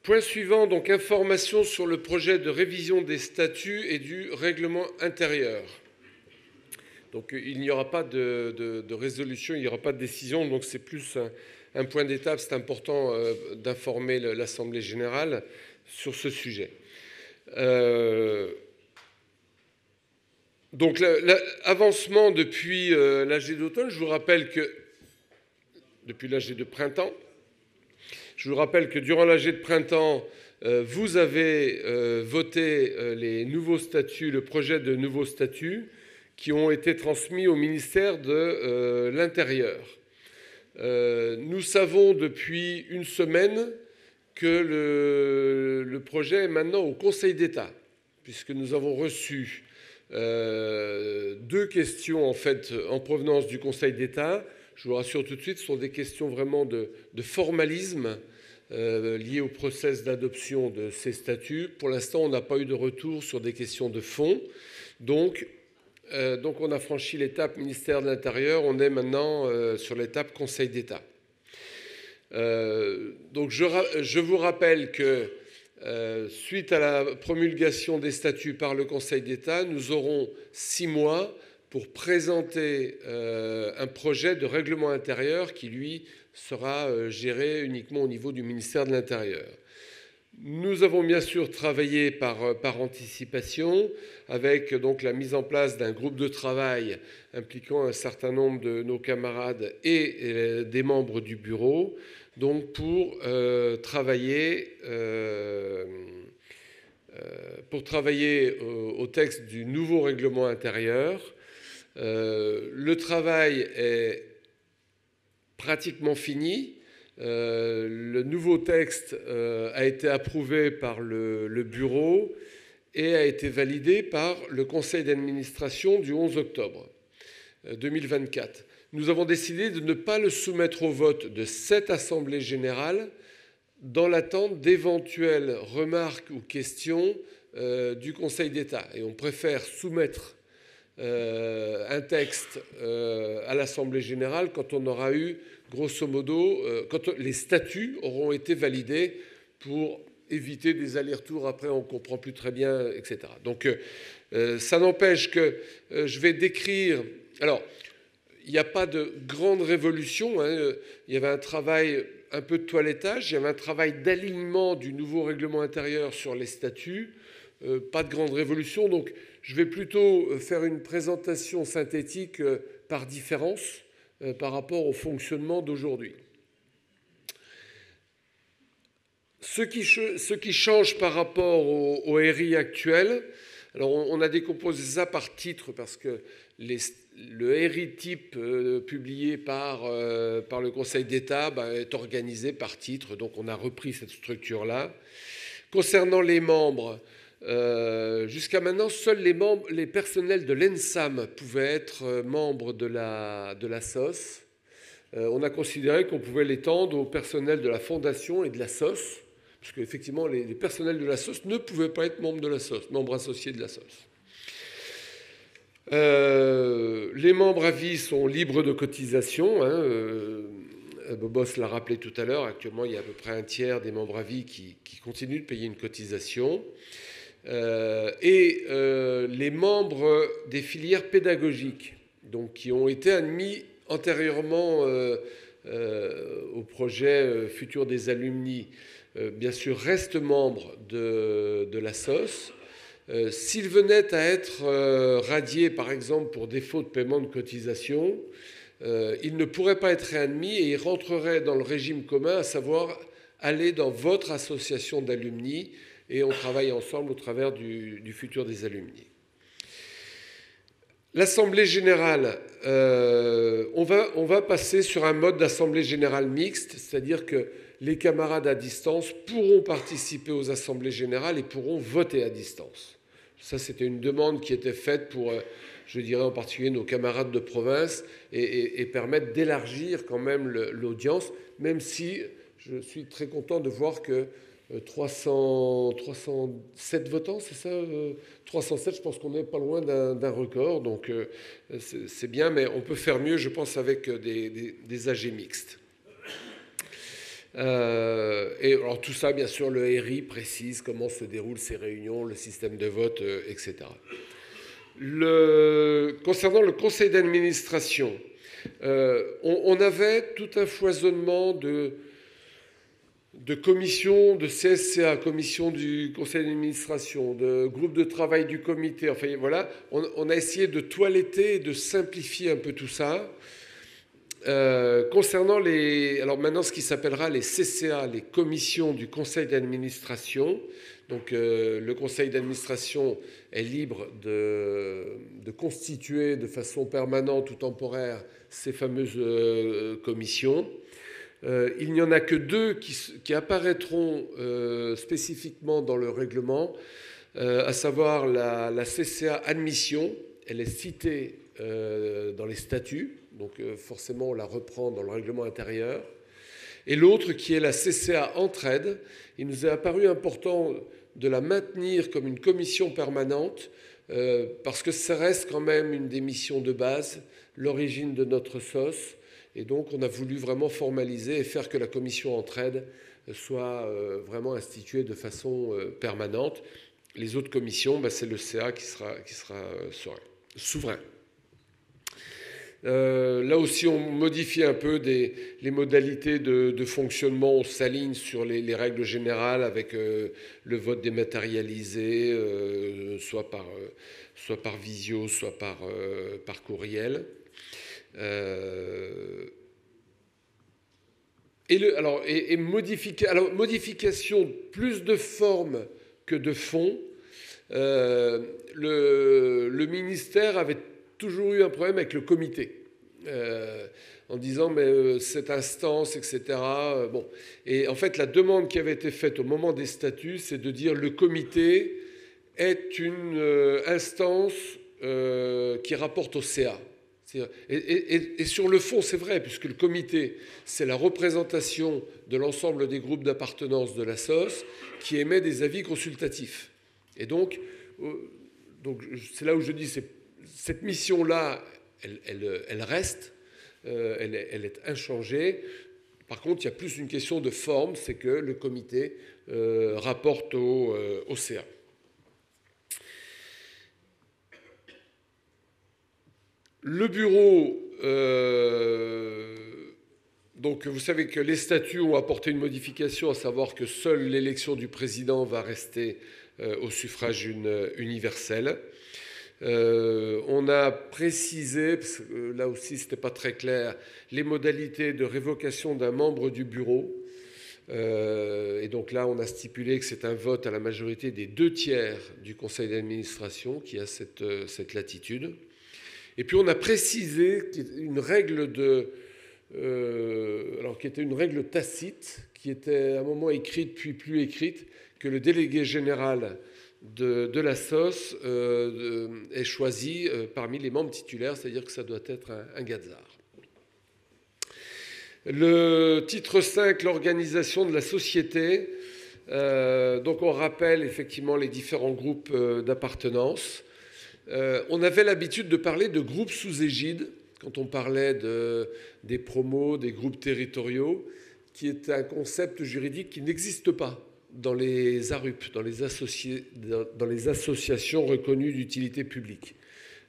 Point suivant, donc information sur le projet de révision des statuts et du règlement intérieur. Donc il n'y aura pas de résolution, il n'y aura pas de décision, donc c'est plus un point d'étape. C'est important d'informer l'Assemblée générale sur ce sujet. Donc l'avancement depuis l'AG d'automne, je vous rappelle que depuis l'AG de printemps, je vous rappelle que durant l'AG de printemps, vous avez voté les nouveaux statuts, le projet de nouveaux statuts qui ont été transmis au ministère de l'Intérieur. Nous savons depuis une semaine que le projet est maintenant au Conseil d'État, puisque nous avons reçu 2 questions en fait en provenance du Conseil d'État. Je vous rassure tout de suite, ce sont des questions vraiment de formalisme liées au process d'adoption de ces statuts. Pour l'instant, on n'a pas eu de retour sur des questions de fond. Donc on a franchi l'étape ministère de l'Intérieur, on est maintenant sur l'étape Conseil d'État. Donc je vous rappelle que suite à la promulgation des statuts par le Conseil d'État, nous aurons 6 mois pour présenter un projet de règlement intérieur qui, lui, sera géré uniquement au niveau du ministère de l'Intérieur. Nous avons bien sûr travaillé par anticipation avec donc la mise en place d'un groupe de travail impliquant un certain nombre de nos camarades et des membres du bureau, donc pour travailler au texte du nouveau règlement intérieur. Le travail est pratiquement fini. Le nouveau texte a été approuvé par le bureau et a été validé par le conseil d'administration du 11 octobre 2024. Nous avons décidé de ne pas le soumettre au vote de cette Assemblée générale dans l'attente d'éventuelles remarques ou questions du Conseil d'État. Et on préfère soumettre un texte à l'Assemblée générale quand on aura eu, grosso modo, quand les statuts auront été validés pour éviter des allers-retours. Après, on ne comprend plus très bien, etc. Donc, ça n'empêche que je vais décrire... Alors, il n'y a pas de grande révolution. Il y avait un travail un peu de toilettage. Il y avait un travail d'alignement du nouveau règlement intérieur sur les statuts. Pas de grande révolution. Donc, je vais plutôt faire une présentation synthétique par différence par rapport au fonctionnement d'aujourd'hui. Ce qui change par rapport au RI actuel, alors on a décomposé ça par titre parce que le RI type publié par le Conseil d'État est organisé par titre, donc on a repris cette structure-là. Concernant les membres, jusqu'à maintenant, seuls les personnels de l'ENSAM pouvaient être membres de la SOS. On a considéré qu'on pouvait l'étendre au personnel de la Fondation et de la SOS, parce qu'effectivement, les personnels de la SOS ne pouvaient pas être membres de la SOS, membres associés de la SOS. Les membres à vie sont libres de cotisation. Bobos l'a rappelé tout à l'heure. Actuellement, il y a à peu près un tiers des membres à vie qui continuent de payer une cotisation. Les membres des filières pédagogiques, donc, qui ont été admis antérieurement au projet futur des alumni, bien sûr, restent membres de la SOS. S'ils venaient à être radiés, par exemple, pour défaut de paiement de cotisation, ils ne pourraient pas être réadmis et ils rentreraient dans le régime commun, à savoir aller dans votre association d'alumni, et on travaille ensemble au travers du futur des alumni. L'Assemblée générale, on va passer sur un mode d'Assemblée générale mixte, c'est-à-dire que les camarades à distance pourront participer aux assemblées générales et pourront voter à distance. Ça, c'était une demande qui était faite pour, je dirais en particulier, nos camarades de province et permettre d'élargir quand même l'audience, même si je suis très content de voir que 307 votants, c'est ça 307, je pense qu'on n'est pas loin d'un record, donc c'est bien, mais on peut faire mieux, je pense, avec des AG mixtes. Et alors tout ça, bien sûr, le RI précise comment se déroulent ces réunions, le système de vote, etc. Concernant le conseil d'administration, on avait tout un foisonnement de commissions, de CSCA, commission du conseil d'administration, de groupe de travail du comité. Enfin voilà, on a essayé de toiletter et de simplifier un peu tout ça. Concernant alors maintenant ce qui s'appellera les CCA, les commissions du conseil d'administration, donc le conseil d'administration est libre de constituer de façon permanente ou temporaire ces fameuses commissions. Il n'y en a que deux qui apparaîtront spécifiquement dans le règlement, à savoir la CCA admission. Elle est citée dans les statuts, donc forcément on la reprend dans le règlement intérieur. Et l'autre qui est la CCA entraide, il nous est apparu important de la maintenir comme une commission permanente parce que ça reste quand même une des missions de base, l'origine de notre SOS. Et donc on a voulu vraiment formaliser et faire que la commission entraide soit vraiment instituée de façon permanente. Les autres commissions, c'est le CA qui sera souverain. Là aussi, on modifie un peu les modalités de fonctionnement. On s'aligne sur les règles générales avec le vote dématérialisé, soit par visio, soit par courriel. Modification plus de forme que de fond. Le ministère avait toujours eu un problème avec le comité, en disant mais cette instance, etc. Bon. Et en fait, la demande qui avait été faite au moment des statuts, c'est de dire le comité est une instance qui rapporte au CA. Et sur le fond, c'est vrai, puisque le comité, c'est la représentation de l'ensemble des groupes d'appartenance de la SOS qui émet des avis consultatifs. Et donc c'est là où je dis, cette mission-là, elle reste, elle est inchangée. Par contre, il y a plus une question de forme, c'est que le comité rapporte au CA. Le bureau, donc vous savez que les statuts ont apporté une modification, à savoir que seule l'élection du président va rester au suffrage universel. On a précisé, parce que là aussi ce n'était pas très clair, les modalités de révocation d'un membre du bureau. Et donc là, on a stipulé que c'est un vote à la majorité des 2/3 du conseil d'administration qui a cette latitude. Et puis on a précisé une règle qui était une règle tacite, qui était à un moment écrite puis plus écrite, que le délégué général de la SOS est choisi parmi les membres titulaires, c'est-à-dire que ça doit être un Gazard. Le titre 5, l'organisation de la société. Donc on rappelle effectivement les différents groupes d'appartenance. On avait l'habitude de parler de groupes sous égide, quand on parlait des promos, des groupes territoriaux, qui est un concept juridique qui n'existe pas dans les ARUP, dans les associations reconnues d'utilité publique.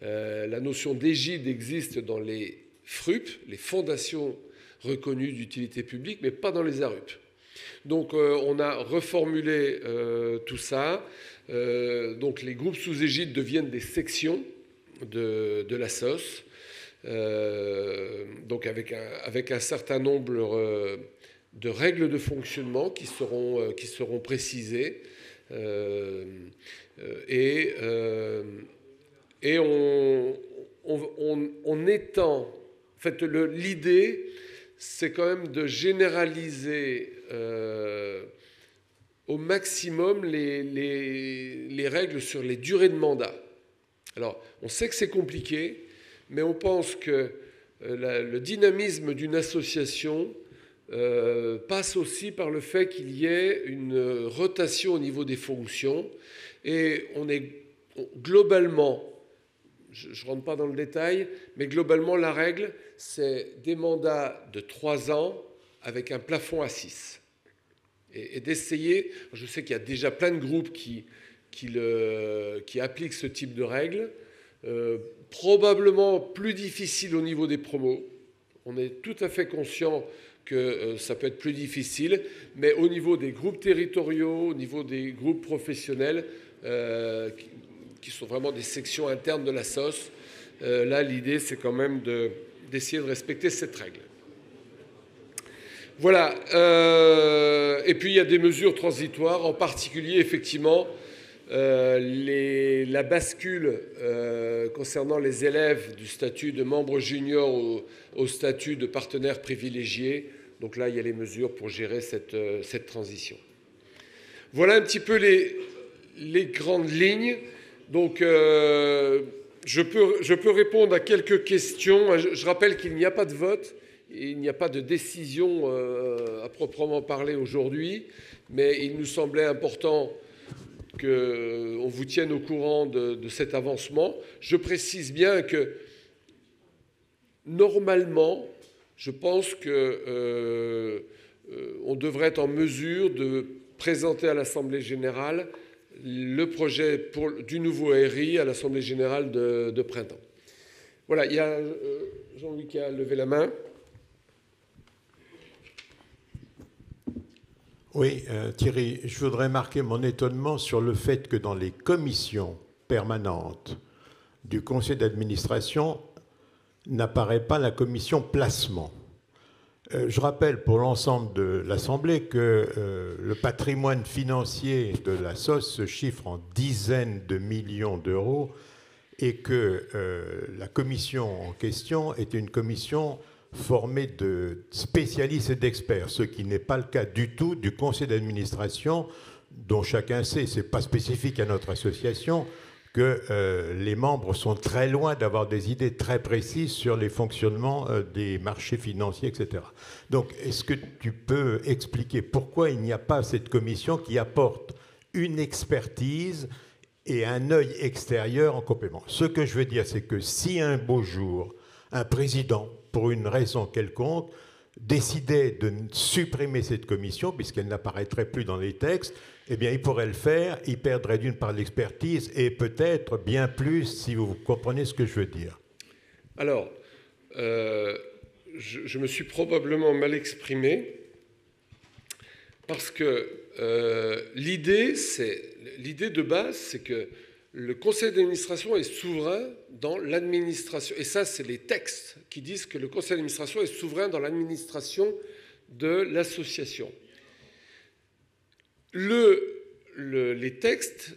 La notion d'égide existe dans les FRUP, les fondations reconnues d'utilité publique, mais pas dans les ARUP. Donc on a reformulé tout ça. Donc les groupes sous égide deviennent des sections de la SOS, donc avec un certain nombre de règles de fonctionnement qui seront précisées, et on étend. En fait, l'idée, c'est quand même de généraliser au maximum les règles sur les durées de mandat. Alors, on sait que c'est compliqué, mais on pense que le dynamisme d'une association passe aussi par le fait qu'il y ait une rotation au niveau des fonctions. Et on est globalement, je ne rentre pas dans le détail, mais globalement, la règle, c'est des mandats de 3 ans avec un plafond à 6. Et d'essayer, je sais qu'il y a déjà plein de groupes qui appliquent ce type de règles, probablement plus difficile au niveau des promos. On est tout à fait conscient que ça peut être plus difficile, mais au niveau des groupes territoriaux, au niveau des groupes professionnels, qui sont vraiment des sections internes de la SOS, là, l'idée, c'est quand même d'essayer de respecter cette règle. Voilà. Et puis, il y a des mesures transitoires, en particulier, effectivement, la bascule concernant les élèves du statut de membre junior au statut de partenaire privilégié. Donc là, il y a les mesures pour gérer cette transition. Voilà un petit peu les grandes lignes. Donc, je peux répondre à quelques questions. Je rappelle qu'il n'y a pas de vote, il n'y a pas de décision à proprement parler aujourd'hui, mais il nous semblait important qu'on vous tienne au courant de cet avancement. Je précise bien que, normalement, je pense qu'on devrait être en mesure de présenter à l'Assemblée générale le projet du nouveau RI à l'Assemblée générale de printemps. Voilà, il y a Jean-Louis qui a levé la main. Oui, Thierry, je voudrais marquer mon étonnement sur le fait que dans les commissions permanentes du conseil d'administration n'apparaît pas la commission placement. Je rappelle pour l'ensemble de l'Assemblée que le patrimoine financier de la SOS se chiffre en dizaines de millions d'euros et que la commission en question est une commission formée de spécialistes et d'experts, ce qui n'est pas le cas du tout du conseil d'administration, dont chacun sait, ce n'est pas spécifique à notre association, que les membres sont très loin d'avoir des idées très précises sur les fonctionnements des marchés financiers, etc. Donc, est-ce que tu peux expliquer pourquoi il n'y a pas cette commission qui apporte une expertise et un œil extérieur en complément? Ce que je veux dire, c'est que si un beau jour, un président, pour une raison quelconque, décidait de supprimer cette commission, puisqu'elle n'apparaîtrait plus dans les textes, eh bien, il pourrait le faire, il perdrait d'une part l'expertise et peut-être bien plus, si vous comprenez ce que je veux dire. Alors, je me suis probablement mal exprimé, parce que l'idée de base, c'est que le conseil d'administration est souverain dans l'administration. Et ça, c'est les textes qui disent que le conseil d'administration est souverain dans l'administration de l'association. Les textes,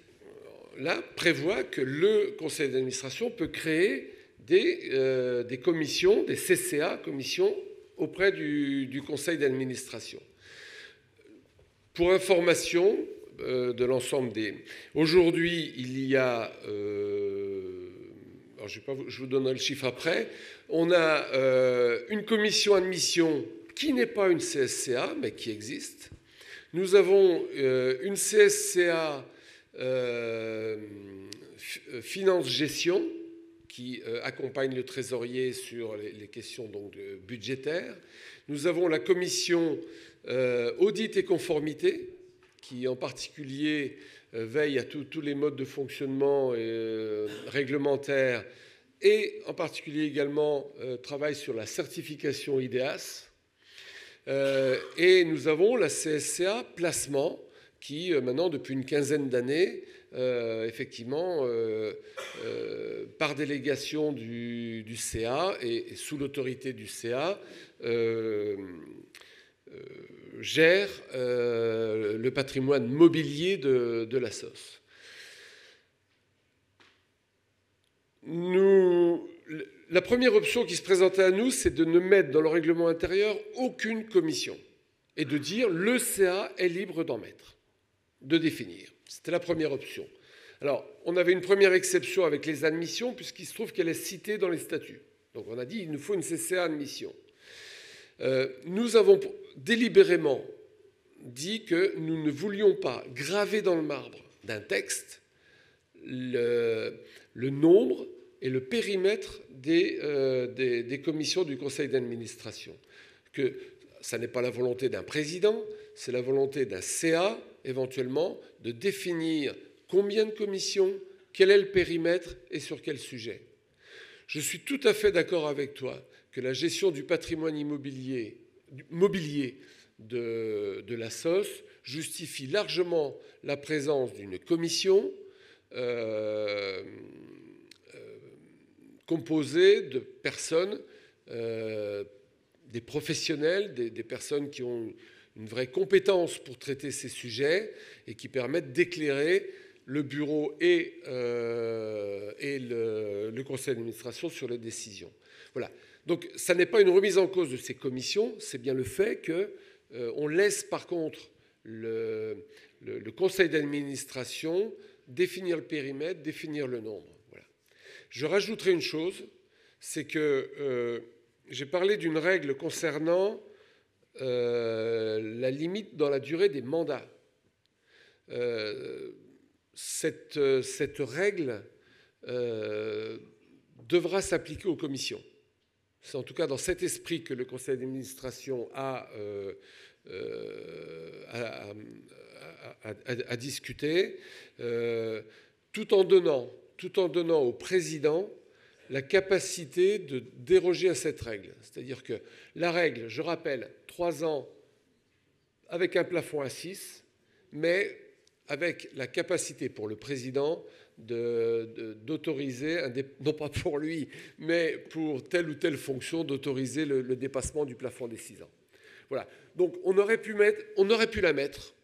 là, prévoient que le conseil d'administration peut créer des commissions, des CCA, commissions, auprès du conseil d'administration. Pour information de l'ensemble des... Aujourd'hui, il y a... alors je vous donnerai le chiffre après. On a une commission admission qui n'est pas une CSCA, mais qui existe. Nous avons une CSCA finance-gestion qui accompagne le trésorier sur les questions donc, budgétaires. Nous avons la commission audit et conformité qui en particulier veille à tous les modes de fonctionnement réglementaires et en particulier également travaille sur la certification IDEAS. Et nous avons la CSCA placement qui, maintenant, depuis une quinzaine d'années, effectivement, par délégation du CA et sous l'autorité du CA, gère le patrimoine mobilier de la SOS. La première option qui se présentait à nous, c'est de ne mettre dans le règlement intérieur aucune commission et de dire le CA est libre d'en mettre, de définir. C'était la première option. Alors, on avait une première exception avec les admissions, puisqu'il se trouve qu'elle est citée dans les statuts. Donc, on a dit il nous faut une CCA admission. Nous avons délibérément dit que nous ne voulions pas graver dans le marbre d'un texte le nombre et le périmètre des commissions du conseil d'administration. Que ça n'est pas la volonté d'un président, c'est la volonté d'un CA, éventuellement, de définir combien de commissions, quel est le périmètre et sur quel sujet. Je suis tout à fait d'accord avec toi que la gestion du patrimoine mobilier de la SOS justifie largement la présence d'une commission composée de personnes, des professionnels, des personnes qui ont une vraie compétence pour traiter ces sujets et qui permettent d'éclairer le bureau et le conseil d'administration sur les décisions. Voilà. Donc ça n'est pas une remise en cause de ces commissions, c'est bien le fait qu'on laisse par contre le conseil d'administration définir le périmètre, définir le nombre. Voilà. Je rajouterai une chose, c'est que j'ai parlé d'une règle concernant la limite dans la durée des mandats. Cette règle devra s'appliquer aux commissions. C'est en tout cas dans cet esprit que le conseil d'administration a discuté, tout en donnant au président la capacité de déroger à cette règle. C'est-à-dire que la règle, je rappelle, 3 ans avec un plafond à 6, mais avec la capacité pour le président d'autoriser, non pas pour lui, mais pour telle ou telle fonction, d'autoriser le dépassement du plafond des 6 ans. Voilà. Donc on aurait pu la mettre.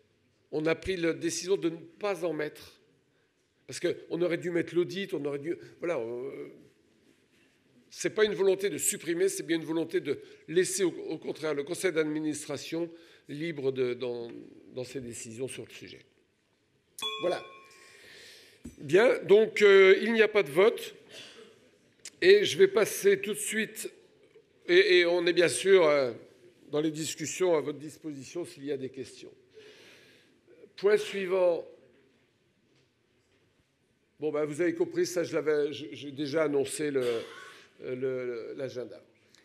On a pris la décision de ne pas en mettre. Parce qu'on aurait dû mettre l'audit, on aurait dû... Voilà. Ce n'est pas une volonté de supprimer, c'est bien une volonté de laisser au contraire le conseil d'administration libre dans ses décisions sur le sujet. Voilà. Bien, donc il n'y a pas de vote. Et je vais passer tout de suite, et on est bien sûr dans les discussions à votre disposition s'il y a des questions. Point suivant. Bon, ben, vous avez compris, ça j'ai déjà annoncé l'agenda.